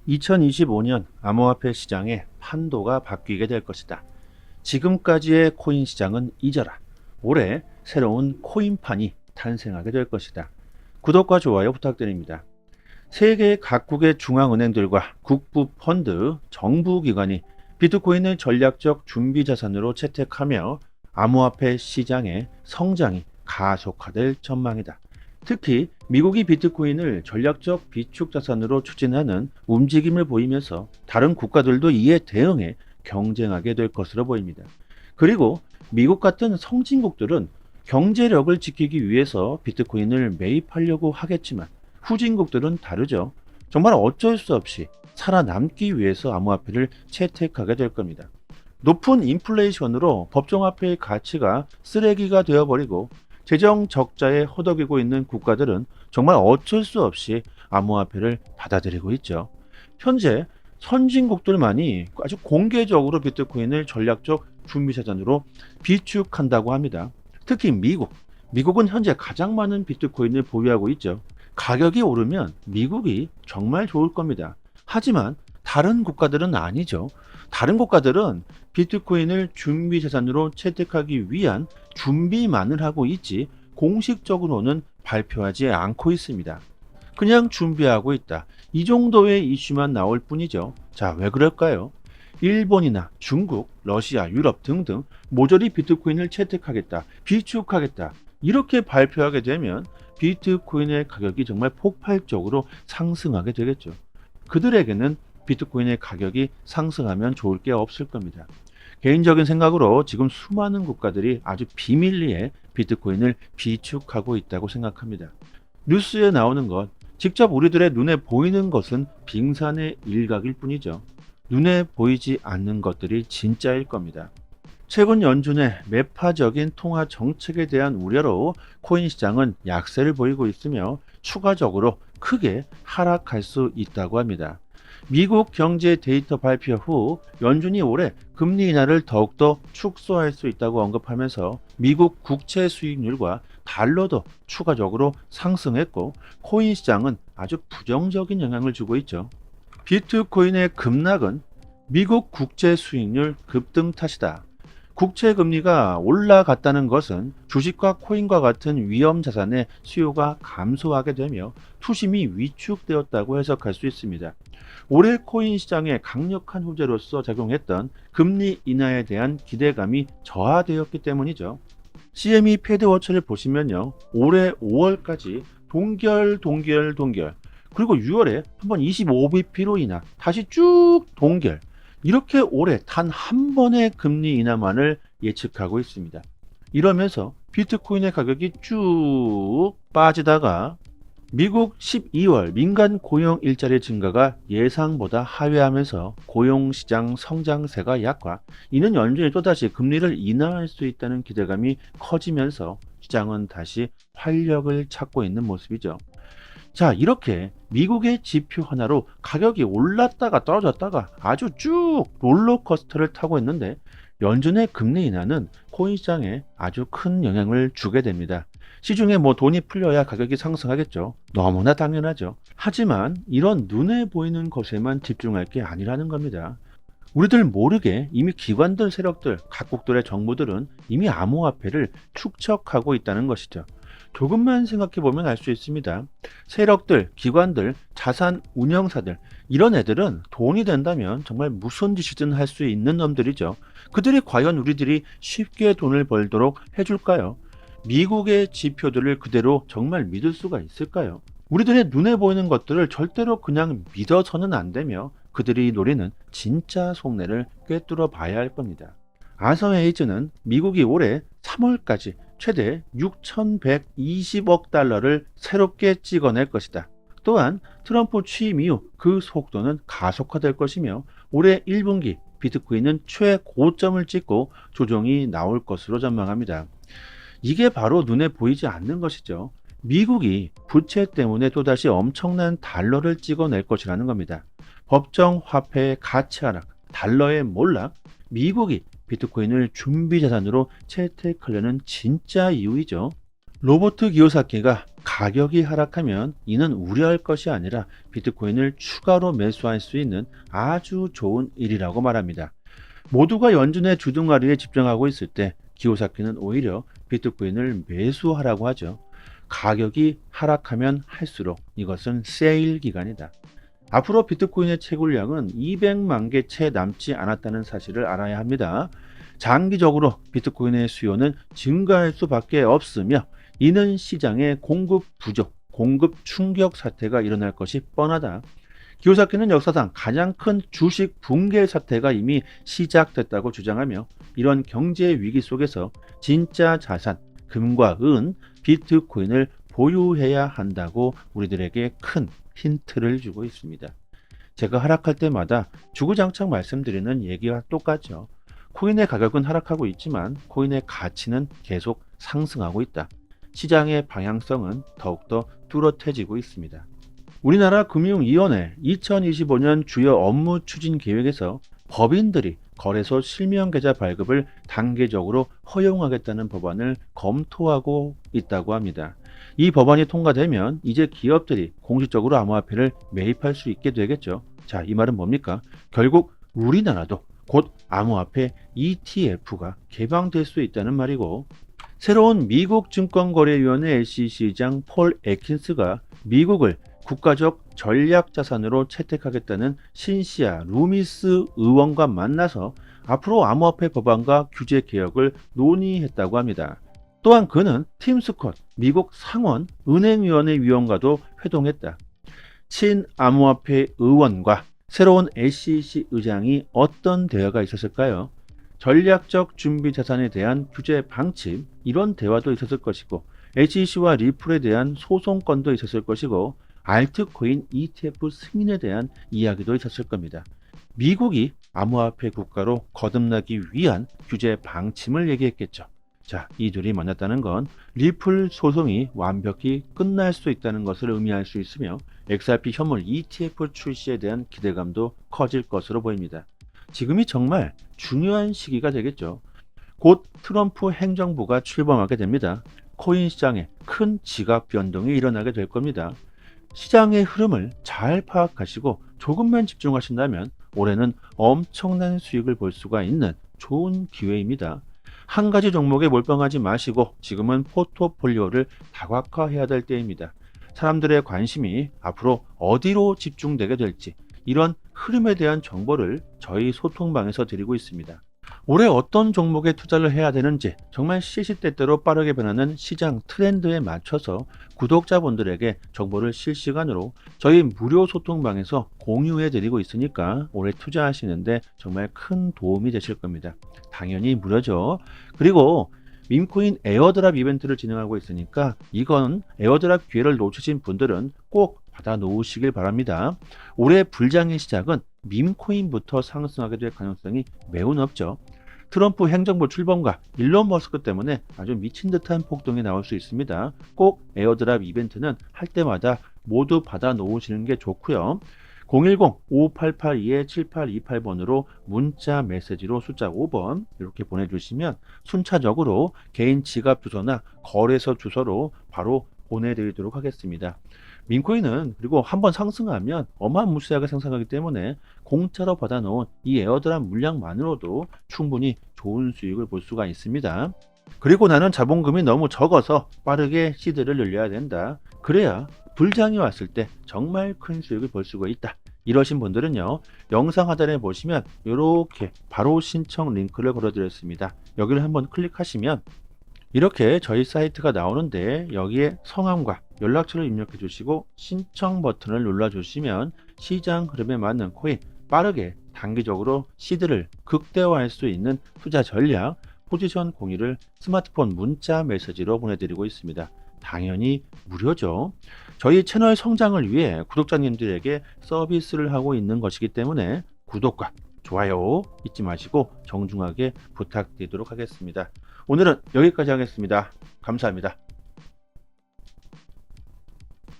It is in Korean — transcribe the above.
2025년 암호화폐 시장의 판도가 바뀌게 될 것이다. 지금까지의 코인 시장은 잊어라. 올해 새로운 코인판이 탄생하게 될 것이다. 구독과 좋아요 부탁드립니다. 세계 각국의 중앙은행들과 국부 펀드, 정부기관이 비트코인을 전략적 준비자산으로 채택하며 암호화폐 시장의 성장이 가속화될 전망이다. 특히 미국이 비트코인을 전략적 비축자산으로 추진하는 움직임을 보이면서 다른 국가들도 이에 대응해 경쟁하게 될 것으로 보입니다. 그리고 미국 같은 선진국들은 경제력을 지키기 위해서 비트코인을 매입하려고 하겠지만 후진국들은 다르죠. 정말 어쩔 수 없이 살아남기 위해서 암호화폐를 채택하게 될 겁니다. 높은 인플레이션으로 법정화폐의 가치가 쓰레기가 되어버리고 재정 적자에 허덕이고 있는 국가들은 정말 어쩔 수 없이 암호화폐를 받아들이고 있죠. 현재 선진국들만이 아주 공개적으로 비트코인을 전략적 준비자산으로 비축한다고 합니다. 특히 미국은 현재 가장 많은 비트코인을 보유하고 있죠. 가격이 오르면 미국이 정말 좋을 겁니다. 하지만 다른 국가들은 아니죠. 다른 국가들은 비트코인을 준비자산으로 채택하기 위한 준비만을 하고 있지 공식적으로는 발표하지 않고 있습니다. 그냥 준비하고 있다. 이 정도의 이슈만 나올 뿐이죠. 자, 왜 그럴까요? 일본이나 중국, 러시아, 유럽 등등 모조리 비트코인을 채택하겠다, 비축하겠다 이렇게 발표하게 되면 비트코인의 가격이 정말 폭발적으로 상승하게 되겠죠. 그들에게는 비트코인의 가격이 상승하면 좋을 게 없을 겁니다. 개인적인 생각으로 지금 수많은 국가들이 아주 비밀리에 비트코인을 비축하고 있다고 생각합니다. 뉴스에 나오는 것, 직접 우리들의 눈에 보이는 것은 빙산의 일각일 뿐이죠. 눈에 보이지 않는 것들이 진짜일 겁니다. 최근 연준의 매파적인 통화 정책에 대한 우려로 코인 시장은 약세를 보이고 있으며 추가적으로 크게 하락할 수 있다고 합니다. 미국 경제 데이터 발표 후 연준이 올해 금리 인하를 더욱더 축소할 수 있다고 언급하면서 미국 국채 수익률과 달러도 추가적으로 상승했고 코인 시장은 아주 부정적인 영향을 주고 있죠. 비트코인의 급락은 미국 국채 수익률 급등 탓이다. 국채 금리가 올라갔다는 것은 주식과 코인과 같은 위험 자산의 수요가 감소하게 되며 투심이 위축되었다고 해석할 수 있습니다. 올해 코인 시장의 강력한 호재로서 작용했던 금리 인하에 대한 기대감이 저하되었기 때문이죠. CME 패드워치를 보시면요. 올해 5월까지 동결 그리고 6월에 한번 25bp로 인하 다시 쭉 동결 이렇게 올해 단 한 번의 금리 인하만을 예측하고 있습니다. 이러면서 비트코인의 가격이 쭉 빠지다가 미국 12월 민간 고용 일자리 증가가 예상보다 하회하면서 고용시장 성장세가 약화, 이는 연준이 또다시 금리를 인하할 수 있다는 기대감이 커지면서 시장은 다시 활력을 찾고 있는 모습이죠. 자, 이렇게 미국의 지표 하나로 가격이 올랐다가 떨어졌다가 아주 쭉 롤러코스터를 타고 있는데 연준의 금리 인하는 코인 시장에 아주 큰 영향을 주게 됩니다. 시중에 돈이 풀려야 가격이 상승하겠죠. 너무나 당연하죠. 하지만 이런 눈에 보이는 것에만 집중할 게 아니라는 겁니다. 우리들 모르게 이미 기관들, 세력들, 각국들의 정부들은 이미 암호화폐를 축적하고 있다는 것이죠. 조금만 생각해 보면 알 수 있습니다. 세력들, 기관들, 자산 운영사들 이런 애들은 돈이 된다면 정말 무슨 짓이든 할 수 있는 놈들이죠. 그들이 과연 우리들이 쉽게 돈을 벌도록 해줄까요? 미국의 지표들을 그대로 정말 믿을 수가 있을까요? 우리들의 눈에 보이는 것들을 절대로 그냥 믿어서는 안 되며 그들이 노리는 진짜 속내를 꿰뚫어 봐야 할 겁니다. 아서헤이즈는 미국이 올해 3월까지 최대 6,120억 달러를 새롭게 찍어낼 것이다. 또한 트럼프 취임 이후 그 속도는 가속화될 것이며 올해 1분기 비트코인은 최고점을 찍고 조정이 나올 것으로 전망합니다. 이게 바로 눈에 보이지 않는 것이죠. 미국이 부채 때문에 또다시 엄청난 달러를 찍어낼 것이라는 겁니다. 법정 화폐의 가치 하락, 달러의 몰락, 미국이 비트코인을 준비 자산으로 채택하려는 진짜 이유이죠. 로버트 기요사키가 가격이 하락하면 이는 우려할 것이 아니라 비트코인을 추가로 매수할 수 있는 아주 좋은 일이라고 말합니다. 모두가 연준의 주둥아리에 집중하고 있을 때 기요사키는 오히려 비트코인을 매수하라고 하죠. 가격이 하락하면 할수록 이것은 세일 기간이다. 앞으로 비트코인의 채굴량은 200만 개 채 남지 않았다는 사실을 알아야 합니다. 장기적으로 비트코인의 수요는 증가할 수밖에 없으며 이는 시장의 공급 부족, 공급 충격 사태가 일어날 것이 뻔하다. 기요사키는 역사상 가장 큰 주식 붕괴 사태가 이미 시작됐다고 주장하며 이런 경제 위기 속에서 진짜 자산, 금과 은, 비트코인을 보유해야 한다고 우리들에게 큰 힌트를 주고 있습니다. 제가 하락할 때마다 주구장창 말씀드리는 얘기와 똑같죠. 코인의 가격은 하락하고 있지만 코인의 가치는 계속 상승하고 있다. 시장의 방향성은 더욱더 뚜렷해지고 있습니다. 우리나라 금융위원회 2025년 주요 업무 추진 계획에서 법인들이 거래소 실명 계좌 발급을 단계적으로 허용하겠다는 법안을 검토하고 있다고 합니다. 이 법안이 통과되면 이제 기업들이 공식적으로 암호화폐를 매입할 수 있게 되겠죠. 자, 이 말은 뭡니까? 결국 우리나라도 곧 암호화폐 ETF가 개방될 수 있다는 말이고, 새로운 미국 증권거래위원회 SEC장 폴 애킨스가 미국을 국가적 전략자산으로 채택하겠다는 신시아 루미스 의원과 만나서 앞으로 암호화폐 법안과 규제 개혁을 논의했다고 합니다. 또한 그는 팀 스콧 미국 상원 은행위원회 위원과도 회동했다. 친암호화폐 의원과 새로운 SEC 의장이 어떤 대화가 있었을까요? 전략적 준비 자산에 대한 규제 방침, 이런 대화도 있었을 것이고, SEC와 리플에 대한 소송건도 있었을 것이고, 알트코인 ETF 승인에 대한 이야기도 있었을 겁니다. 미국이 암호화폐 국가로 거듭나기 위한 규제 방침을 얘기했겠죠. 자, 이 둘이 만났다는 건 리플 소송이 완벽히 끝날 수 있다는 것을 의미할 수 있으며 XRP 현물 ETF 출시에 대한 기대감도 커질 것으로 보입니다. 지금이 정말 중요한 시기가 되겠죠. 곧 트럼프 행정부가 출범하게 됩니다. 코인 시장에 큰 지각 변동이 일어나게 될 겁니다. 시장의 흐름을 잘 파악하시고 조금만 집중하신다면 올해는 엄청난 수익을 볼 수가 있는 좋은 기회입니다. 한 가지 종목에 몰빵하지 마시고 지금은 포트폴리오를 다각화해야 될 때입니다. 사람들의 관심이 앞으로 어디로 집중되게 될지, 이런 흐름에 대한 정보를 저희 소통방에서 드리고 있습니다. 올해 어떤 종목에 투자를 해야 되는지 정말 시시때때로 빠르게 변하는 시장 트렌드에 맞춰서 구독자분들에게 정보를 실시간으로 저희 무료 소통방에서 공유해 드리고 있으니까 올해 투자하시는데 정말 큰 도움이 되실 겁니다. 당연히 무료죠. 그리고 밈코인 에어드랍 이벤트를 진행하고 있으니까 이건 에어드랍 기회를 놓치신 분들은 꼭 받아 놓으시길 바랍니다. 올해 불장의 시작은 밈코인부터 상승하게 될 가능성이 매우 높죠. 트럼프 행정부 출범과 일론 머스크 때문에 아주 미친 듯한 폭동이 나올 수 있습니다. 꼭 에어드랍 이벤트는 할 때마다 모두 받아 놓으시는 게 좋고요. 010-5882-7828번으로 문자 메시지로 숫자 5번 이렇게 보내주시면 순차적으로 개인 지갑 주소나 거래소 주소로 바로 보내드리도록 하겠습니다. 민코인은 그리고 한번 상승하면 어마무시하게 상승하기 때문에 공짜로 받아놓은 이 에어드랍 물량만으로도 충분히 좋은 수익을 볼 수가 있습니다. 그리고 나는 자본금이 너무 적어서 빠르게 시드를 늘려야 된다. 그래야 불장이 왔을 때 정말 큰 수익을 볼 수가 있다. 이러신 분들은요, 영상 하단에 보시면 이렇게 바로 신청 링크를 걸어드렸습니다. 여기를 한번 클릭하시면 이렇게 저희 사이트가 나오는데 여기에 성함과 연락처를 입력해 주시고 신청 버튼을 눌러 주시면 시장 흐름에 맞는 코인 빠르게 단기적으로 시드를 극대화할 수 있는 투자 전략 포지션 공유를 스마트폰 문자 메시지로 보내드리고 있습니다. 당연히 무료죠. 저희 채널 성장을 위해 구독자님들에게 서비스를 하고 있는 것이기 때문에 구독과 좋아요 잊지 마시고 정중하게 부탁드리도록 하겠습니다. 오늘은 여기까지 하겠습니다. 감사합니다.